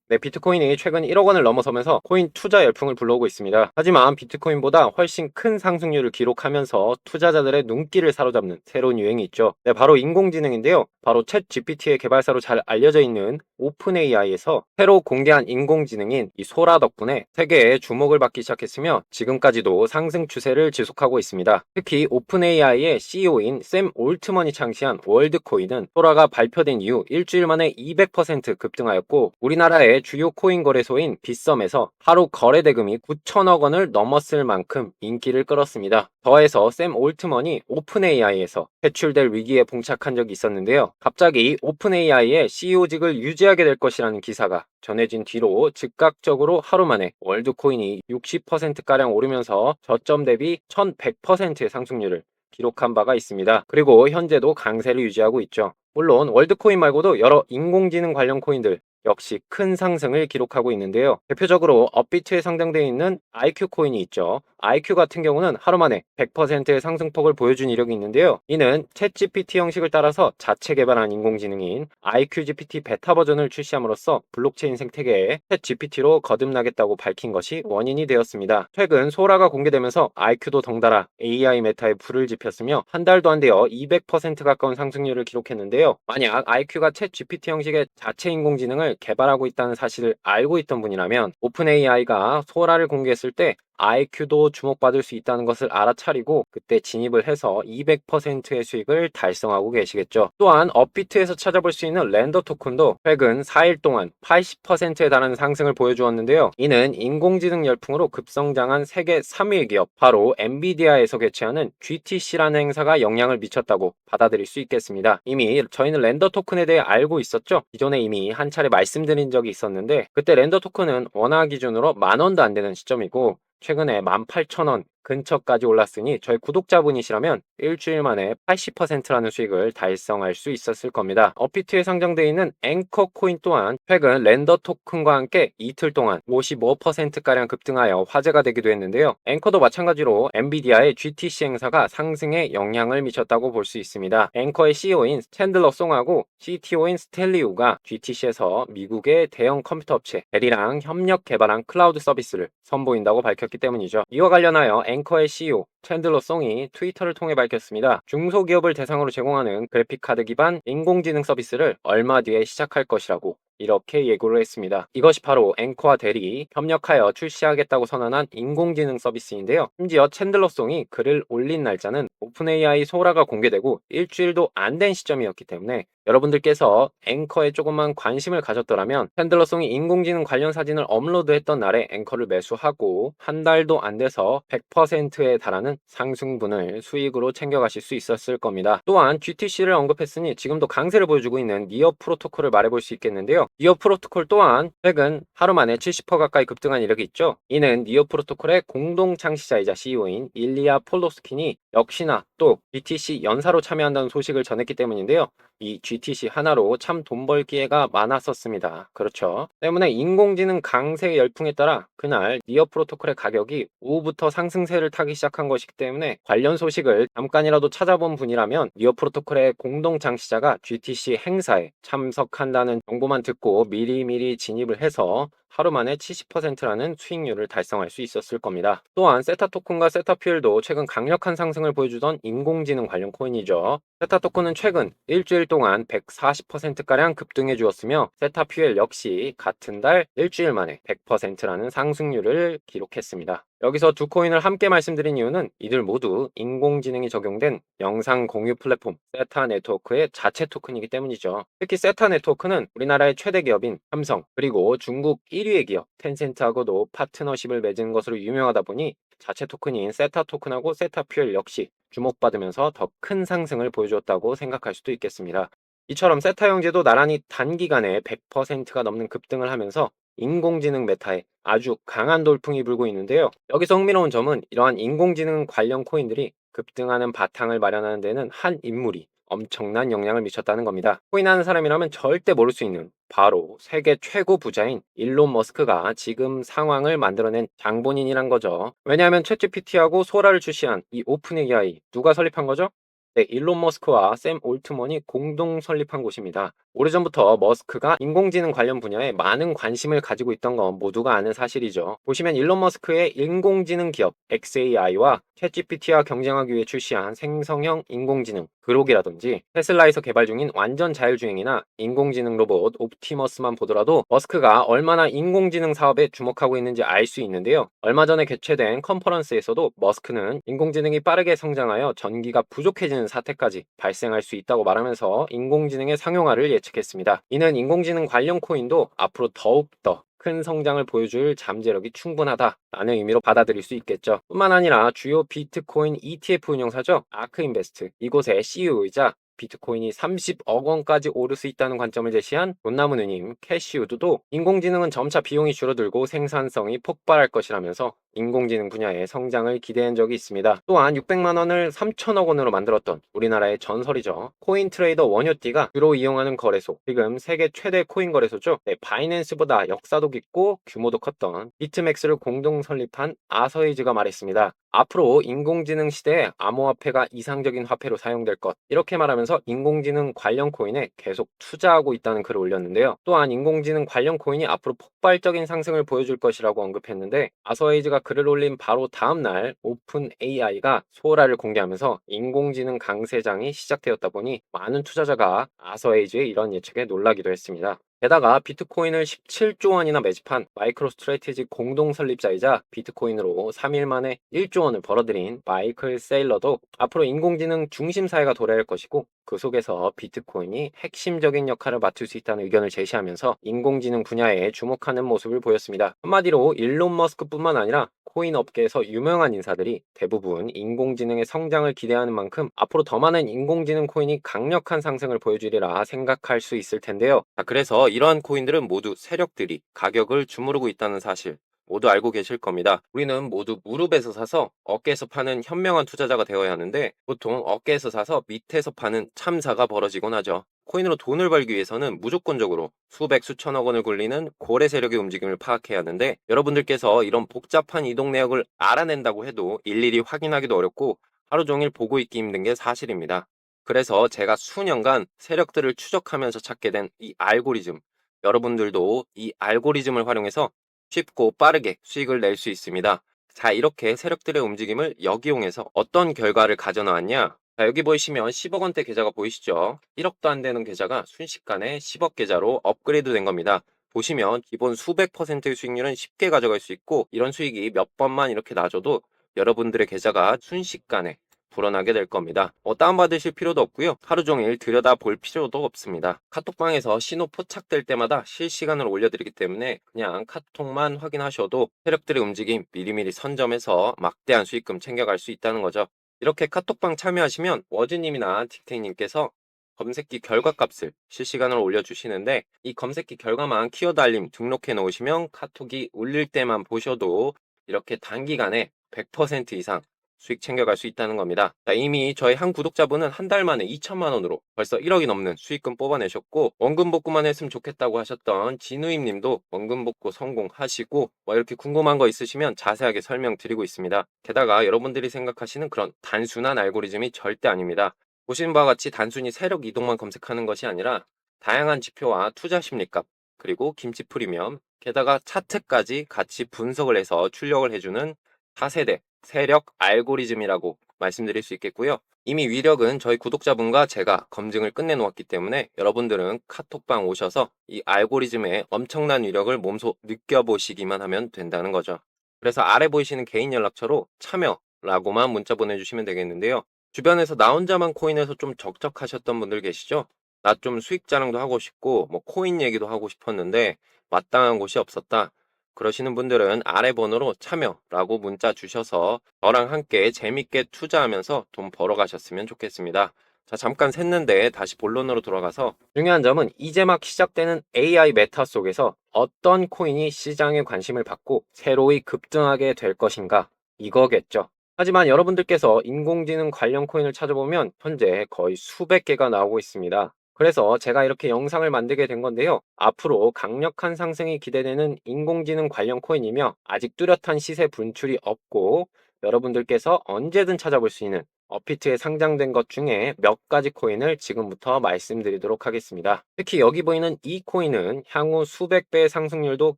네, 비트코인이 최근 1억 원을 넘어서면서 코인 투자 열풍을 불러오고 있습니다. 하지만 비트코인보다 훨씬 큰 상승률을 기록하면서 투자자들의 눈길을 사로잡는 새로운 유행이 있죠. 네, 바로 인공지능인데요. 바로 챗 GPT의 개발사로 잘 알려져 있는 오픈 AI에서 새로 공개한 인공지능인 이 소라 덕분에 세계에 주목을 받기 시작했으며 지금까지도 상승 추세를 지속하고 있습니다. 특히 오픈 AI의 CEO인 샘 올트먼이 창시한 월드코인은 소라가 발표된 이후 일주일 만에 200% 급등하였고 우리나라의 주요 코인 거래소인 빗썸에서 하루 거래 대금이 9천억 원을 넘었을 만큼 인기를 끌었습니다. 더해서 샘 올트먼이 오픈 AI에서 퇴출될 위기에 봉착한 적이 있었는데요. 갑자기 오픈 AI의 CEO직을 유지하게 될 것이라는 기사가 전해진 뒤로 즉각적으로 하루 만에 월드코인이 60%가량 오르면서 저점 대비 1100%의 상승률을 기록한 바가 있습니다. 그리고 현재도 강세를 유지하고 있죠. 물론 월드코인 말고도 여러 인공지능 관련 코인들 역시 큰 상승을 기록하고 있는데요. 대표적으로 업비트에 상장되어 있는 IQ 코인이 있죠. IQ 같은 경우는 하루 만에 100%의 상승폭을 보여준 이력이 있는데요. 이는 챗GPT 형식을 따라서 자체 개발한 인공지능인 IQGPT 베타 버전을 출시함으로써 블록체인 생태계에 챗GPT로 거듭나겠다고 밝힌 것이 원인이 되었습니다. 최근 소라가 공개되면서 IQ도 덩달아 AI 메타에 불을 지폈으며 한 달도 안 되어 200% 가까운 상승률을 기록했는데요. 만약 IQ가 챗GPT 형식의 자체 인공지능을 개발하고 있다는 사실을 알고 있던 분이라면 오픈AI가 소라를 공개했을 때 IQ도 주목받을 수 있다는 것을 알아차리고 그때 진입을 해서 200%의 수익을 달성하고 계시겠죠. 또한 업비트에서 찾아볼 수 있는 렌더 토큰도 최근 4일 동안 80%에 달하는 상승을 보여주었는데요. 이는 인공지능 열풍으로 급성장한 세계 3위 기업 바로 엔비디아에서 개최하는 GTC라는 행사가 영향을 미쳤다고 받아들일 수 있겠습니다. 이미 저희는 렌더 토큰에 대해 알고 있었죠. 기존에 이미 한 차례 말씀드린 적이 있었는데 그때 렌더 토큰은 원화 기준으로 10,000원도 안 되는 시점이고 최근에 18,000원 근처까지 올랐으니 저희 구독자분이시라면 일주일 만에 80%라는 수익을 달성할 수 있었을 겁니다. 업비트에 상장되어 있는 앵커 코인 또한 최근 렌더 토큰과 함께 이틀 동안 55%가량 급등하여 화제가 되기도 했는데요. 앵커도 마찬가지로 엔비디아의 GTC 행사가 상승에 영향을 미쳤다고 볼 수 있습니다. 앵커의 CEO인 챈들러 송하고 CTO인 스텔리우가 GTC에서 미국의 대형 컴퓨터 업체 델이랑 협력 개발한 클라우드 서비스를 선보인다고 밝혔기 때문이죠. 이와 관련하여 앵커의 CEO 챈들러 송이 트위터를 통해 밝혔습니다. 중소기업을 대상으로 제공하는 그래픽카드 기반 인공지능 서비스를 얼마 뒤에 시작할 것이라고 이렇게 예고를 했습니다. 이것이 바로 앵커와 델이 협력하여 출시하겠다고 선언한 인공지능 서비스인데요. 심지어 챈들러 송이 글을 올린 날짜는 오픈AI 소라가 공개되고 일주일도 안 된 시점이었기 때문에 여러분들께서 앵커에 조금만 관심을 가졌더라면 챈들러 송이 인공지능 관련 사진을 업로드했던 날에 앵커를 매수하고 한 달도 안 돼서 100%에 달하는 상승분을 수익으로 챙겨가실 수 있었을 겁니다. 또한 GTC를 언급했으니 지금도 강세를 보여주고 있는 니어 프로토콜을 말해볼 수 있겠는데요. 니어 프로토콜 또한 최근 하루 만에 70% 가까이 급등한 이력이 있죠. 이는 니어 프로토콜의 공동 창시자이자 CEO인 일리아 폴로스킨이 역시나 또 GTC 연사로 참여한다는 소식을 전했기 때문인데요. 이 GTC 하나로 참 돈 벌 기회가 많았었습니다. 그렇죠. 때문에 인공지능 강세 열풍에 따라 그날 니어 프로토콜의 가격이 오후부터 상승세를 타기 시작한 것이기 때문에 관련 소식을 잠깐이라도 찾아본 분이라면 니어 프로토콜의 공동 창시자가 GTC 행사에 참석한다는 정보만 듣고 미리미리 진입을 해서 하루 만에 70%라는 수익률을 달성할 수 있었을 겁니다. 또한 세타 토큰과 세타 퓨엘도 최근 강력한 상승을 보여주던 인공지능 관련 코인이죠. 세타 토큰은 최근 일주일 동안 140%가량 급등해 주었으며 세타 퓨엘 역시 같은 달 일주일 만에 100%라는 상승률을 기록했습니다. 여기서 두 코인을 함께 말씀드린 이유는 이들 모두 인공지능이 적용된 영상 공유 플랫폼 세타 네트워크의 자체 토큰이기 때문이죠. 특히 세타 네트워크는 우리나라의 최대 기업인 삼성 그리고 중국 1위의 기업 텐센트하고도 파트너십을 맺은 것으로 유명하다 보니 자체 토큰인 세타 토큰하고 세타 퓨엘 역시 주목받으면서 더 큰 상승을 보여주었다고 생각할 수도 있겠습니다. 이처럼 세타 형제도 나란히 단기간에 100%가 넘는 급등을 하면서 인공지능 메타에 아주 강한 돌풍이 불고 있는데요. 여기서 흥미로운 점은 이러한 인공지능 관련 코인들이 급등하는 바탕을 마련하는 데는 한 인물이 엄청난 영향을 미쳤다는 겁니다. 코인하는 사람이라면 절대 모를 수 있는 바로 세계 최고 부자인 일론 머스크가 지금 상황을 만들어낸 장본인이란 거죠. 왜냐하면 챗GPT하고 소라를 출시한 이 오픈 AI 누가 설립한 거죠? 네, 일론 머스크와 샘 올트먼이 공동 설립한 곳입니다. 오래전부터 머스크가 인공지능 관련 분야에 많은 관심을 가지고 있던 건 모두가 아는 사실이죠. 보시면 일론 머스크의 인공지능 기업 XAI와 챗GPT와 경쟁하기 위해 출시한 생성형 인공지능 그록이라든지 테슬라에서 개발 중인 완전 자율주행이나 인공지능 로봇 옵티머스만 보더라도 머스크가 얼마나 인공지능 사업에 주목하고 있는지 알 수 있는데요. 얼마 전에 개최된 컨퍼런스에서도 머스크는 인공지능이 빠르게 성장하여 전기가 부족해지는 사태까지 발생할 수 있다고 말하면서 인공지능의 상용화를 예측했습니다. 이는 인공지능 관련 코인도 앞으로 더욱더 큰 성장을 보여줄 잠재력이 충분하다라는 의미로 받아들일 수 있겠죠. 뿐만 아니라 주요 비트코인 ETF 운용사죠. 아크인베스트, 이곳의 CEO이자 비트코인이 30억 원까지 오를 수 있다는 관점을 제시한 돈나무 누님 캐시우드도 인공지능은 점차 비용이 줄어들고 생산성이 폭발할 것이라면서 인공지능 분야의 성장을 기대한 적이 있습니다. 또한 600만 원을 3천억 원으로 만들었던 우리나라의 전설이죠. 코인트레이더 원효띠가 주로 이용하는 거래소, 지금 세계 최대 코인 거래소죠. 네, 바이낸스보다 역사도 깊고 규모도 컸던 비트맥스를 공동 설립한 아서에이즈가 말했습니다. 앞으로 인공지능 시대에 암호화폐가 이상적인 화폐로 사용될 것, 이렇게 말하면서 인공지능 관련 코인에 계속 투자하고 있다는 글을 올렸는데요. 또한 인공지능 관련 코인이 앞으로 폭발적인 상승을 보여줄 것이라고 언급했는데, 아서에이즈가 글을 올린 바로 다음 날 오픈 AI가 소라를 공개하면서 인공지능 강세장이 시작되었다 보니 많은 투자자가 아서에이즈의 이런 예측에 놀라기도 했습니다. 게다가 비트코인을 17조 원이나 매집한 마이크로 스트래티지 공동 설립자이자 비트코인으로 3일 만에 1조 원을 벌어들인 마이클 세일러도 앞으로 인공지능 중심 사회가 도래할 것이고, 그 속에서 비트코인이 핵심적인 역할을 맡을 수 있다는 의견을 제시하면서 인공지능 분야에 주목하는 모습을 보였습니다. 한마디로 일론 머스크뿐만 아니라 코인 업계에서 유명한 인사들이 대부분 인공지능의 성장을 기대하는 만큼 앞으로 더 많은 인공지능 코인이 강력한 상승을 보여주리라 생각할 수 있을 텐데요. 그래서 이러한 코인들은 모두 세력들이 가격을 주무르고 있다는 사실 모두 알고 계실 겁니다. 우리는 모두 무릎에서 사서 어깨에서 파는 현명한 투자자가 되어야 하는데, 보통 어깨에서 사서 밑에서 파는 참사가 벌어지곤 하죠. 코인으로 돈을 벌기 위해서는 무조건적으로 수백 수천억 원을 굴리는 고래 세력의 움직임을 파악해야 하는데, 여러분들께서 이런 복잡한 이동 내역을 알아낸다고 해도 일일이 확인하기도 어렵고 하루 종일 보고 있기 힘든 게 사실입니다. 그래서 제가 수년간 세력들을 추적하면서 찾게 된 이 알고리즘, 여러분들도 이 알고리즘을 활용해서 쉽고 빠르게 수익을 낼 수 있습니다. 자, 이렇게 세력들의 움직임을 역이용해서 어떤 결과를 가져나왔냐? 자, 여기 보이시면 10억 원대 계좌가 보이시죠? 1억도 안 되는 계좌가 순식간에 10억 계좌로 업그레이드 된 겁니다. 보시면 기본 수백 퍼센트의 수익률은 쉽게 가져갈 수 있고, 이런 수익이 몇 번만 이렇게 나줘도 여러분들의 계좌가 순식간에 불어나게 될 겁니다. 다운받으실 필요도 없고요. 하루 종일 들여다볼 필요도 없습니다. 카톡방에서 신호 포착될 때마다 실시간으로 올려드리기 때문에 그냥 카톡만 확인하셔도 세력들의 움직임 미리미리 선점해서 막대한 수익금 챙겨갈 수 있다는 거죠. 이렇게 카톡방 참여하시면 워즈님이나 틱테이님께서 검색기 결과값을 실시간으로 올려주시는데, 이 검색기 결과만 키워드 알림 등록해 놓으시면 카톡이 울릴 때만 보셔도 이렇게 단기간에 100% 이상 수익 챙겨갈 수 있다는 겁니다. 자, 이미 저희 한 구독자분은 한 달 만에 2천만 원으로 벌써 1억이 넘는 수익금 뽑아내셨고, 원금 복구만 했으면 좋겠다고 하셨던 진우임 님도 원금 복구 성공하시고, 이렇게 궁금한 거 있으시면 자세하게 설명드리고 있습니다. 게다가 여러분들이 생각하시는 그런 단순한 알고리즘이 절대 아닙니다. 보시는 바와 같이 단순히 세력 이동만 검색하는 것이 아니라 다양한 지표와 투자 심리값, 그리고 김치 프리미엄, 게다가 차트까지 같이 분석을 해서 출력을 해주는 4세대 세력 알고리즘이라고 말씀드릴 수 있겠고요. 이미 위력은 저희 구독자분과 제가 검증을 끝내놓았기 때문에 여러분들은 카톡방 오셔서 이 알고리즘의 엄청난 위력을 몸소 느껴보시기만 하면 된다는 거죠. 그래서 아래 보이시는 개인 연락처로 참여라고만 문자 보내주시면 되겠는데요. 주변에서 나 혼자만 코인에서 좀 적적하셨던 분들 계시죠? 나 좀 수익 자랑도 하고 싶고 코인 얘기도 하고 싶었는데 마땅한 곳이 없었다. 그러시는 분들은 아래 번호로 참여라고 문자 주셔서 저랑 함께 재밌게 투자하면서 돈 벌어가셨으면 좋겠습니다. 자, 잠깐 샜는데 다시 본론으로 돌아가서, 중요한 점은 이제 막 시작되는 AI 메타 속에서 어떤 코인이 시장의 관심을 받고 새로이 급등하게 될 것인가, 이거겠죠. 하지만 여러분들께서 인공지능 관련 코인을 찾아보면 현재 거의 수백 개가 나오고 있습니다. 그래서 제가 이렇게 영상을 만들게 된 건데요. 앞으로 강력한 상승이 기대되는 인공지능 관련 코인이며 아직 뚜렷한 시세 분출이 없고 여러분들께서 언제든 찾아볼 수 있는 업비트에 상장된 것 중에 몇 가지 코인을 지금부터 말씀드리도록 하겠습니다. 특히 여기 보이는 이 코인은 향후 수백 배의 상승률도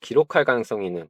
기록할 가능성이 있는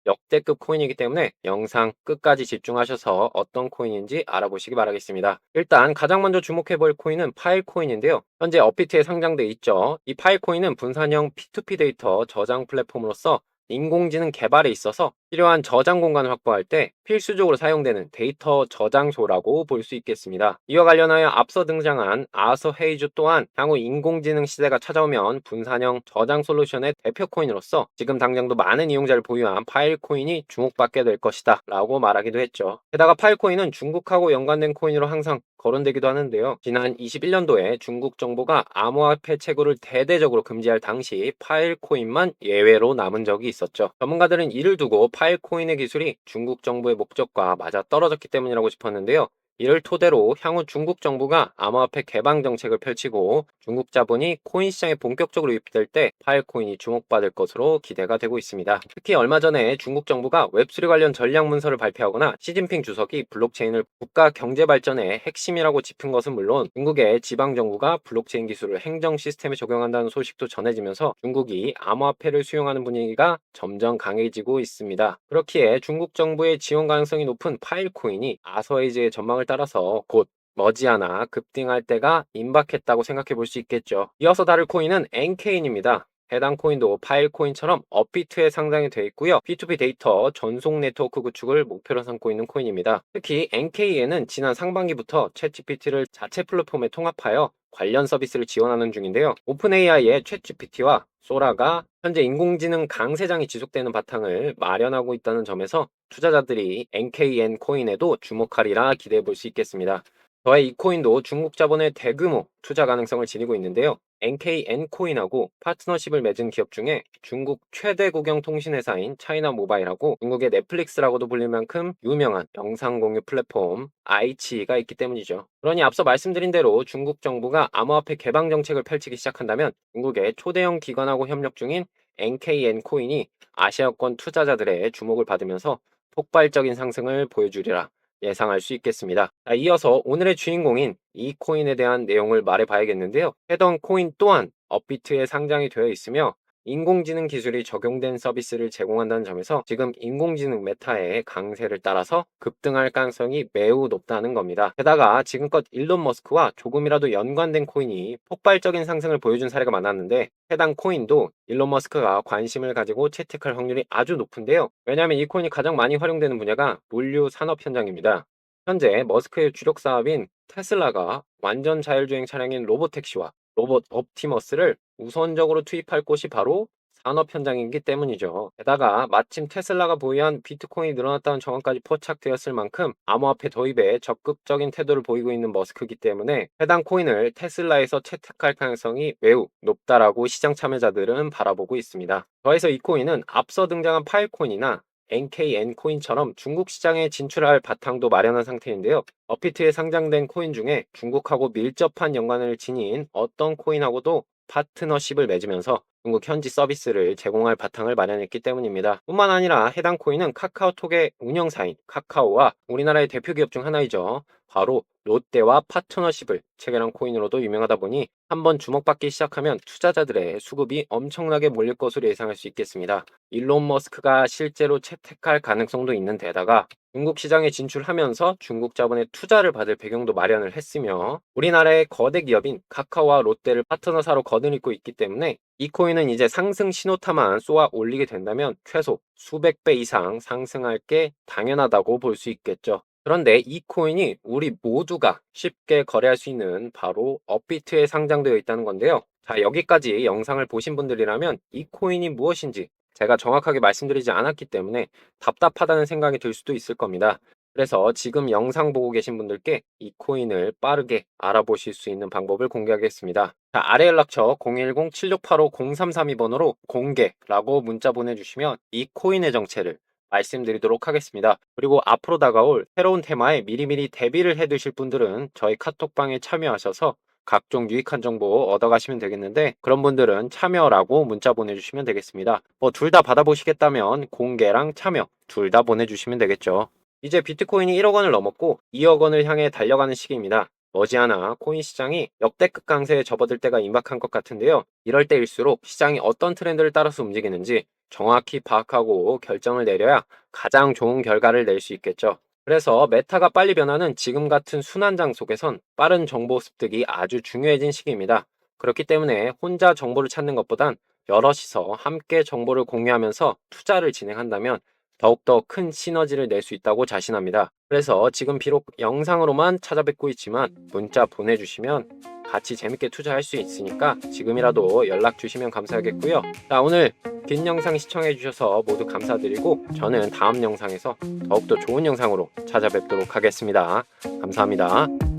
역대급 코인이기 때문에 영상 끝까지 집중하셔서 어떤 코인인지 알아보시기 바라겠습니다. 일단 가장 먼저 주목해 볼 코인은 파일 코인인데요. 현재 업비트에 상장돼 있죠. 이 파일 코인은 분산형 P2P 데이터 저장 플랫폼으로서 인공지능 개발에 있어서 필요한 저장 공간을 확보할 때 필수적으로 사용되는 데이터 저장소라고 볼 수 있겠습니다. 이와 관련하여 앞서 등장한 아서 헤이즈 또한 향후 인공지능 시대가 찾아오면 분산형 저장 솔루션의 대표 코인으로서 지금 당장도 많은 이용자를 보유한 파일 코인이 주목받게 될 것이다 라고 말하기도 했죠. 게다가 파일 코인은 중국하고 연관된 코인으로 항상 거론되기도 하는데요. 지난 21년도에 중국 정부가 암호화폐 채굴을 대대적으로 금지할 당시 파일 코인만 예외로 남은 적이 있었죠. 전문가들은 이를 두고 파일 코인의 기술이 중국 정부의 목적과 맞아 떨어졌기 때문이라고 짚었는데요. 이를 토대로 향후 중국 정부가 암호화폐 개방 정책을 펼치고 중국 자본이 코인 시장에 본격적으로 유입될 때 파일 코인이 주목받을 것으로 기대가 되고 있습니다. 특히 얼마 전에 중국 정부가 웹3 관련 전략 문서를 발표하거나 시진핑 주석이 블록체인을 국가 경제 발전의 핵심이라고 짚은 것은 물론 중국의 지방 정부가 블록체인 기술을 행정 시스템에 적용한다는 소식도 전해지면서 중국이 암호화폐를 수용하는 분위기가 점점 강해지고 있습니다. 그렇기에 중국 정부의 지원 가능성이 높은 파일 코인이 아서에이즈의 전망을 따라서 곧 머지않아 급등할 때가 임박했다고 생각해 볼 수 있겠죠. 이어서 다룰 코인은 엔케인입니다. 해당 코인도 파일 코인처럼 업비트에 상장이 되어 있고요. P2P 데이터 전송 네트워크 구축을 목표로 삼고 있는 코인입니다. 특히 NK에는 지난 상반기부터 챗GPT를 자체 플랫폼에 통합하여 관련 서비스를 지원하는 중인데요. 오픈AI의 챗GPT와 소라가 현재 인공지능 강세장이 지속되는 바탕을 마련하고 있다는 점에서 투자자들이 NKN 코인에도 주목하리라 기대해 볼 수 있겠습니다. 저의 이 코인도 중국 자본의 대규모 투자 가능성을 지니고 있는데요. NKN 코인하고 파트너십을 맺은 기업 중에 중국 최대 국영 통신회사인 차이나 모바일하고 중국의 넷플릭스라고도 불릴 만큼 유명한 영상 공유 플랫폼 아이치가 있기 때문이죠. 그러니 앞서 말씀드린 대로 중국 정부가 암호화폐 개방 정책을 펼치기 시작한다면 중국의 초대형 기관하고 협력 중인 NKN 코인이 아시아권 투자자들의 주목을 받으면서 폭발적인 상승을 보여주리라 예상할 수 있겠습니다. 이어서 오늘의 주인공인 이 코인에 대한 내용을 말해 봐야겠는데요. 해당 코인 또한 업비트에 상장이 되어 있으며 인공지능 기술이 적용된 서비스를 제공한다는 점에서 지금 인공지능 메타의 강세를 따라서 급등할 가능성이 매우 높다는 겁니다. 게다가 지금껏 일론 머스크와 조금이라도 연관된 코인이 폭발적인 상승을 보여준 사례가 많았는데 해당 코인도 일론 머스크가 관심을 가지고 채택할 확률이 아주 높은데요. 왜냐하면 이 코인이 가장 많이 활용되는 분야가 물류 산업 현장입니다. 현재 머스크의 주력 사업인 테슬라가 완전 자율주행 차량인 로보택시와 로봇 옵티머스를 우선적으로 투입할 곳이 바로 산업 현장이기 때문이죠. 게다가 마침 테슬라가 보유한 비트코인이 늘어났다는 정황까지 포착되었을 만큼 암호화폐 도입에 적극적인 태도를 보이고 있는 머스크이기 때문에 해당 코인을 테슬라에서 채택할 가능성이 매우 높다라고 시장 참여자들은 바라보고 있습니다. 더해서 이 코인은 앞서 등장한 파일코인이나 NKN 코인처럼 중국 시장에 진출할 바탕도 마련한 상태인데요. 업비트에 상장된 코인 중에 중국하고 밀접한 연관을 지닌 어떤 코인하고도 파트너십을 맺으면서 중국 현지 서비스를 제공할 바탕을 마련했기 때문입니다. 뿐만 아니라 해당 코인은 카카오톡의 운영사인 카카오와 우리나라의 대표 기업 중 하나이죠. 바로 롯데와 파트너십을 체결한 코인으로도 유명하다 보니 한번 주목받기 시작하면 투자자들의 수급이 엄청나게 몰릴 것으로 예상할 수 있겠습니다. 일론 머스크가 실제로 채택할 가능성도 있는 데다가 중국 시장에 진출하면서 중국 자본의 투자를 받을 배경도 마련을 했으며 우리나라의 거대 기업인 카카오와 롯데를 파트너사로 거느리고 있기 때문에 이 코인은 이제 상승 신호타만 쏘아 올리게 된다면 최소 수백 배 이상 상승할 게 당연하다고 볼 수 있겠죠. 그런데 이 코인이 우리 모두가 쉽게 거래할 수 있는 바로 업비트에 상장되어 있다는 건데요. 자, 여기까지 영상을 보신 분들이라면 이 코인이 무엇인지 제가 정확하게 말씀드리지 않았기 때문에 답답하다는 생각이 들 수도 있을 겁니다. 그래서 지금 영상 보고 계신 분들께 이 코인을 빠르게 알아보실 수 있는 방법을 공개하겠습니다. 자, 아래 연락처 010-7685-0332번으로 공개라고 문자 보내주시면 이 코인의 정체를 말씀드리도록 하겠습니다. 그리고 앞으로 다가올 새로운 테마에 미리미리 대비를 해두실 분들은 저희 카톡방에 참여하셔서 각종 유익한 정보 얻어가시면 되겠는데 그런 분들은 참여라고 문자 보내주시면 되겠습니다. 뭐 둘 다 받아보시겠다면 공개랑 참여 둘 다 보내주시면 되겠죠. 이제 비트코인이 1억 원을 넘었고 2억 원을 향해 달려가는 시기입니다. 머지않아 코인 시장이 역대급 강세에 접어들 때가 임박한 것 같은데요. 이럴 때일수록 시장이 어떤 트렌드를 따라서 움직이는지 정확히 파악하고 결정을 내려야 가장 좋은 결과를 낼 수 있겠죠. 그래서 메타가 빨리 변하는 지금 같은 순환장 속에선 빠른 정보 습득이 아주 중요해진 시기입니다. 그렇기 때문에 혼자 정보를 찾는 것보단 여럿이서 함께 정보를 공유하면서 투자를 진행한다면 더욱더 큰 시너지를 낼 수 있다고 자신합니다. 그래서 지금 비록 영상으로만 찾아뵙고 있지만 문자 보내주시면 같이 재밌게 투자할 수 있으니까 지금이라도 연락 주시면 감사하겠고요. 자, 오늘 긴 영상 시청해 주셔서 모두 감사드리고 저는 다음 영상에서 더욱더 좋은 영상으로 찾아뵙도록 하겠습니다. 감사합니다.